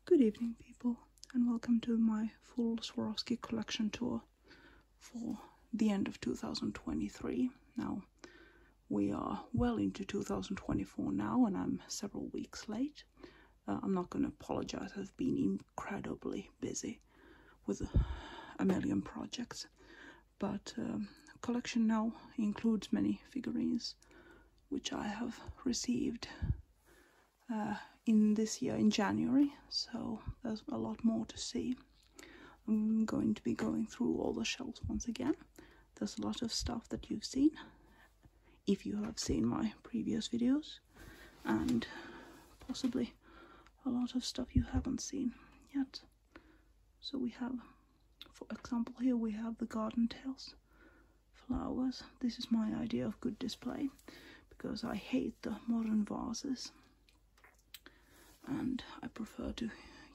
Good evening, people, and welcome to my full Swarovski collection tour for the end of 2023. Now, we are well into 2024 now, and I'm several weeks late. I'm not going to apologize, I've been incredibly busy with a million projects, but collection now includes many figurines which I have received in this year in January, so there's a lot more to see. I'm going to be going through all the shelves once again. There's a lot of stuff that you've seen if you have seen my previous videos, and possibly a lot of stuff you haven't seen yet. So we have, for example, here we have the garden tails flowers. This is my idea of good display because I hate the modern vases and I prefer to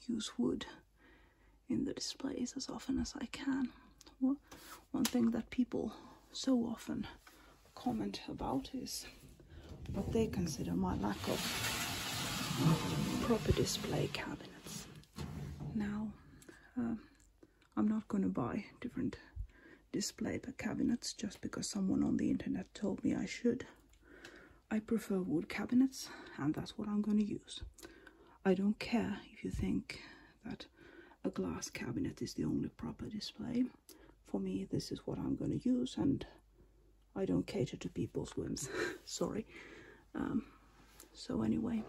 use wood in the displays as often as I can. Well, one thing that people so often comment about is what they consider my lack of proper display cabinets. Now, I'm not going to buy different display cabinets just because someone on the internet told me I should. I prefer wood cabinets, and that's what I'm going to use. I don't care if you think that a glass cabinet is the only proper display. For me, this is what I'm going to use, and I don't cater to people's whims. Sorry. So anyway,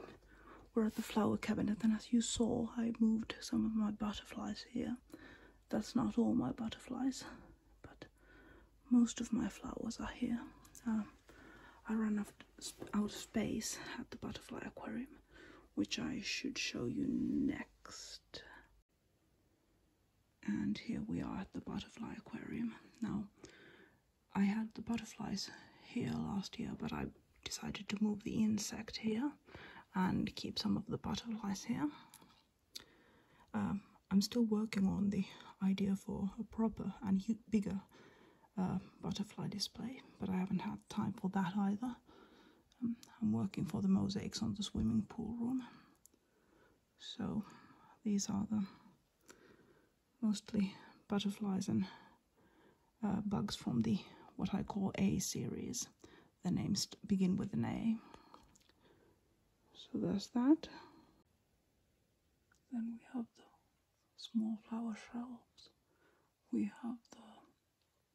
we're at the flower cabinet, and as you saw, I moved some of my butterflies here. That's not all my butterflies, but most of my flowers are here. I ran out of space at the butterfly aquarium, which I should show you next. And here we are at the butterfly aquarium. Now, I had the butterflies here last year, but I decided to move the insect here and keep some of the butterflies here. I'm still working on the idea for a proper and bigger butterfly display, but I haven't had time for that either. I'm working for the mosaics on the swimming pool room. So these are the mostly butterflies and bugs from the what I call A series. The names begin with an A. So there's that. Then we have the small flower shelves. We have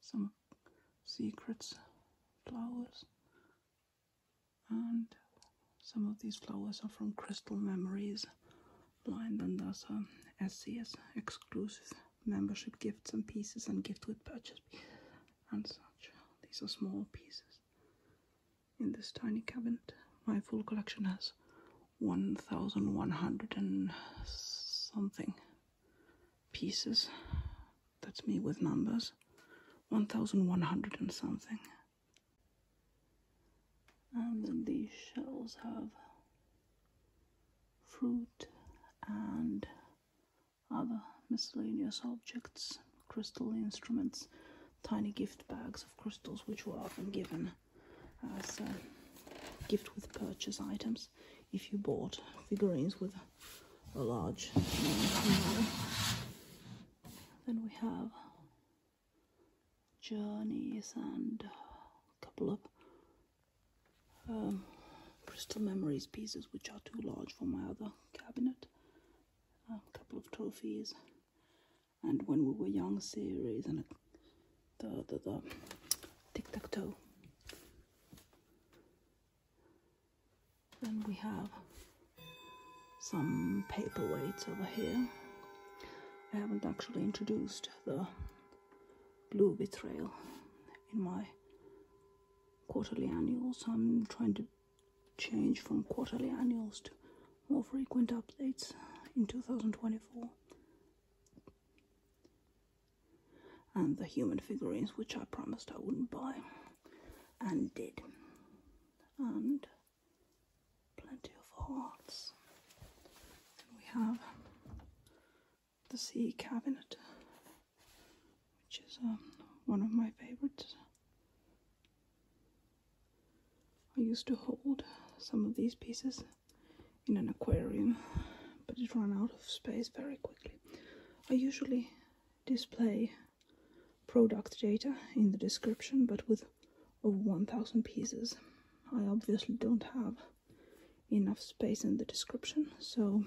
some secrets flowers. And some of these flowers are from Crystal Memories line, and there's a SCS exclusive membership gifts and pieces and gift with purchase and such. These are small pieces in this tiny cabinet. My full collection has 1,100 and something pieces. That's me with numbers. 1,100 and something. And then these shells have fruit and other miscellaneous objects, crystal instruments, tiny gift bags of crystals which were often given as gift with purchase items if you bought figurines with a large amount. Then we have journeys and a couple of Crystal Memories pieces which are too large for my other cabinet, a couple of trophies, and When We Were Young series, and the tic-tac-toe. Then we have some paperweights over here. I haven't actually introduced the blue vitrail in my quarterly annuals. I'm trying to change from quarterly annuals to more frequent updates in 2024. And the human figurines, which I promised I wouldn't buy, and did. And plenty of hearts. Then we have the sea cabinet, which is one of my favorites. I used to hold some of these pieces in an aquarium, but but it ran out of space very quickly. I usually display product data in the description, but with over 1,000 pieces, I obviously don't have enough space in the description. So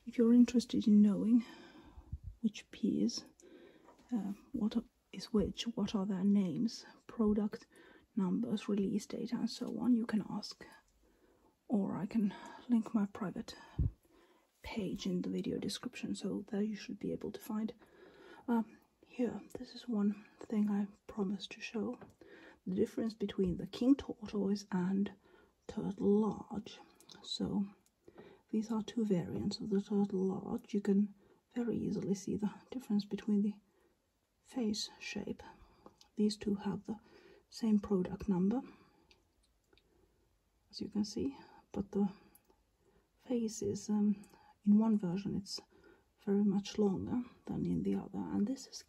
if you're interested in knowing which piece, what is which, what are their names, product numbers, release data, and so on, you can ask, or I can link my private page in the video description, so there you should be able to find. Here, this is one thing I promised to show, the difference between the king tortoise and turtle large. So these are two variants of the turtle large. You can very easily see the difference between the face shape. These two have the same product number, as you can see, but the face is, in one version it's very much longer than in the other, and this is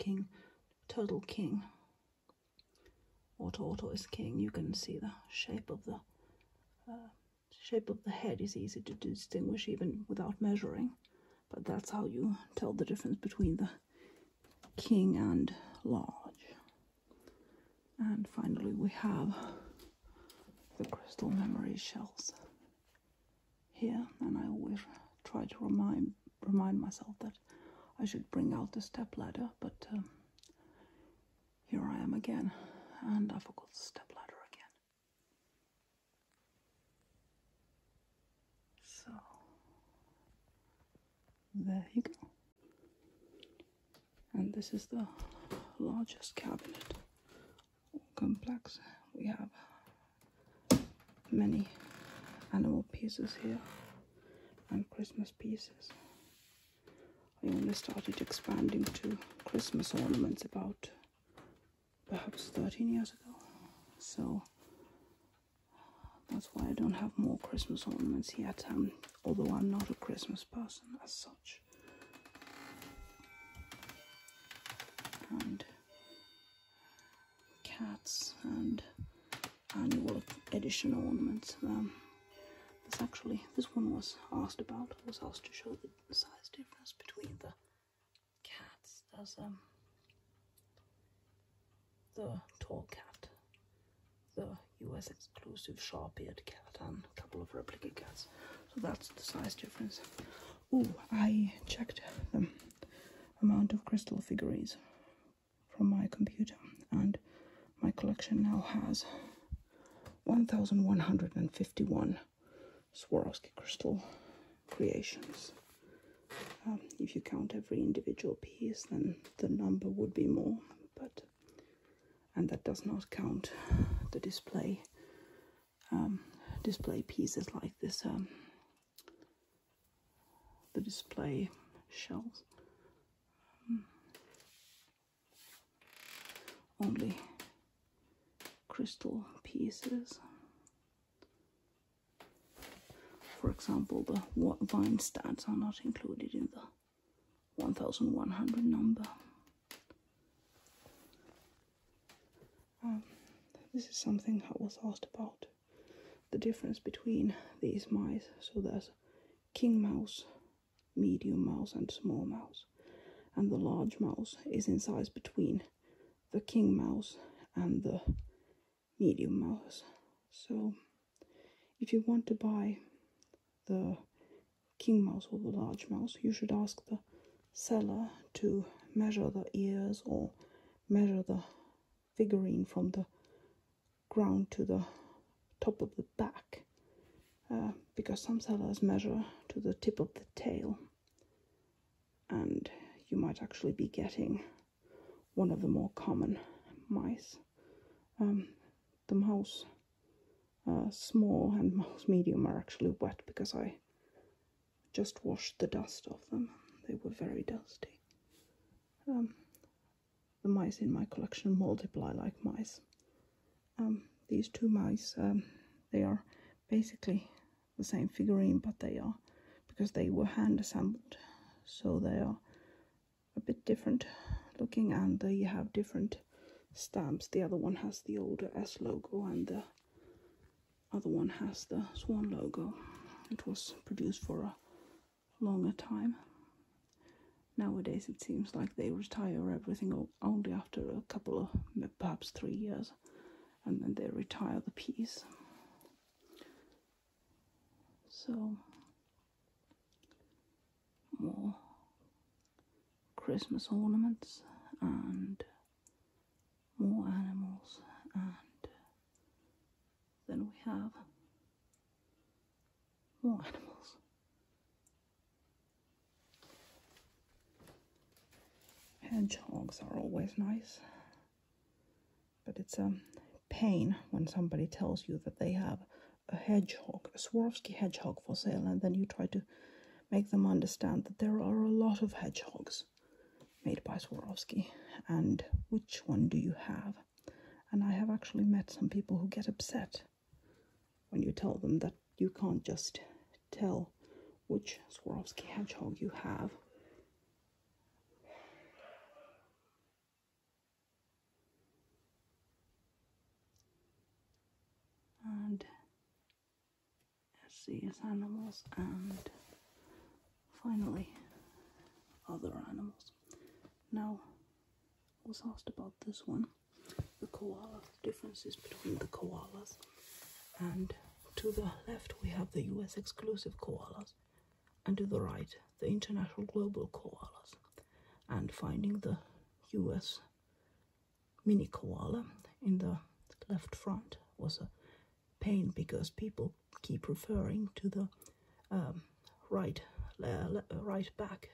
turtle king, or tortoise king. You can see the shape of the head is easy to distinguish even without measuring, but that's how you tell the difference between the king and large. And finally we have the crystal memory shells here, and I always try to remind myself that I should bring out the step ladder, but here I am again, and I forgot the step ladder again. So there you go. And this is the largest cabinet or complex. We have many animal pieces here and Christmas pieces. I only started expanding to Christmas ornaments about perhaps 13 years ago, so that's why I don't have more Christmas ornaments yet, although I'm not a Christmas person as such. And cats and annual edition ornaments. This one was asked about. I was asked to show the size difference between the cats. There's the tall cat, the US exclusive sharp-eared cat, and a couple of replica cats. So that's the size difference. Oh, I checked the amount of crystal figurines from my computer, and my collection now has 1,151 Swarovski crystal creations. If you count every individual piece, then the number would be more, and that does not count the display pieces like this, the display shells. Only crystal pieces. For example, the wine stands are not included in the 1,100 number. This is something I was asked about, the difference between these mice. So there's king mouse, medium mouse and small mouse, and the large mouse is in size between the king mouse and the medium mouse. So if you want to buy the king mouse or the large mouse, you should ask the seller to measure the ears or measure the figurine from the ground to the top of the back, because some sellers measure to the tip of the tail, and you might actually be getting one of the more common mice. The mouse small and mouse medium are actually wet because I just washed the dust off them. They were very dusty. The mice in my collection multiply like mice. These two mice, they are basically the same figurine, but they are, because they were hand assembled, so they are a bit different looking, and they have different stamps. The other one has the older S logo and the other one has the swan logo. It was produced for a longer time. Nowadays it seems like they retire everything only after a couple of, perhaps 3 years, and then they retire the piece. So, more Christmas ornaments and more animals, and then we have more animals. Hedgehogs are always nice, but it's a pain when somebody tells you that they have a hedgehog, a Swarovski hedgehog for sale, and then you try to make them understand that there are a lot of hedgehogs made by Swarovski, and which one do you have? And I have actually met some people who get upset when you tell them that you can't just tell which Swarovski hedgehog you have. And see, as animals, and finally other animals. Now, I was asked about this one, the koala, differences between the koalas, and to the left we have the US exclusive koalas, and to the right the international global koalas. And finding the US mini koala in the left front was a pain, because people keep referring to the right back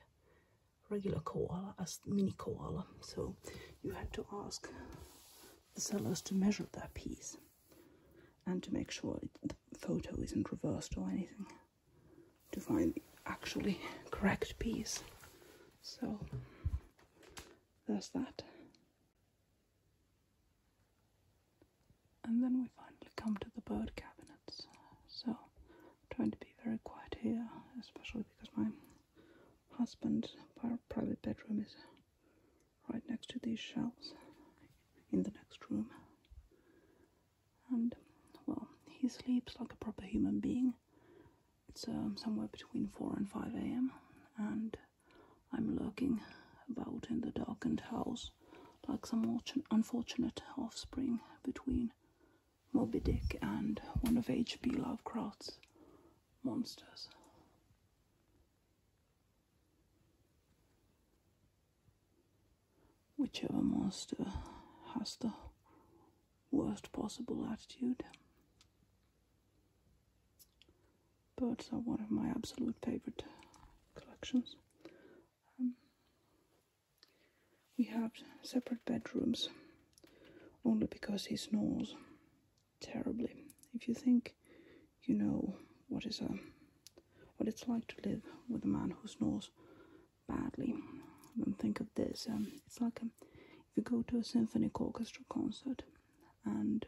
regular koala as mini koala, so you had to ask the sellers to measure that piece and to make sure the photo isn't reversed or anything to find the actually correct piece. So there's that. And then we finally come to the bird cabinets. So I'm trying to be very quiet here, especially because my husband's private bedroom is right next to these shelves in the next room. And, well, he sleeps like a proper human being. It's somewhere between 4 and 5 a.m. and I'm lurking about in the darkened house like some unfortunate offspring between Moby Dick and one of H.P. Lovecraft's monsters. Whichever monster has the worst possible attitude. Birds are one of my absolute favorite collections. We have separate bedrooms only because he snores terribly. If you think you know what it's like to live with a man who snores badly, then think of this. It's like if you go to a symphonic orchestra concert and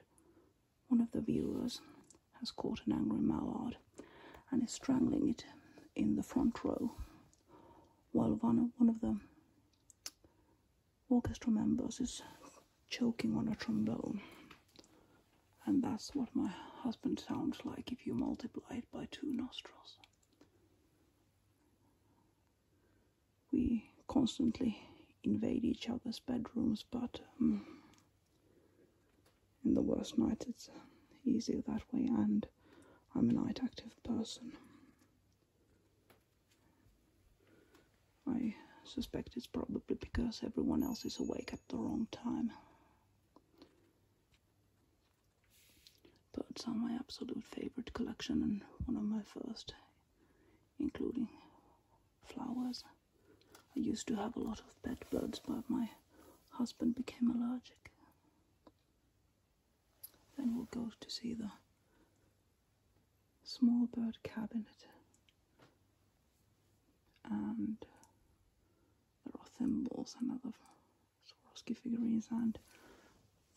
one of the viewers has caught an angry mallard and is strangling it in the front row, while one of the orchestra members is choking on a trombone. And that's what my husband sounds like if you multiply it by 2 nostrils. We constantly invade each other's bedrooms, but in the worst nights it's easier that way, and I'm a night active person. I suspect it's probably because everyone else is awake at the wrong time. Birds are my absolute favorite collection and one of my first, including flowers. I used to have a lot of pet birds, but my husband became allergic. Then we'll go to see the small bird cabinet. And there are thimbles and other Swarovski figurines, and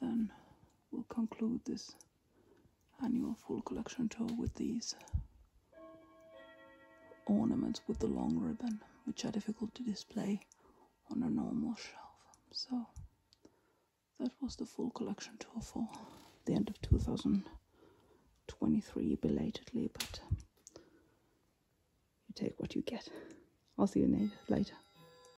then we'll conclude this annual full collection tour with these ornaments with the long ribbon, which are difficult to display on a normal shelf. So that was the full collection tour for the end of 2023, belatedly, but you take what you get. I'll see you later.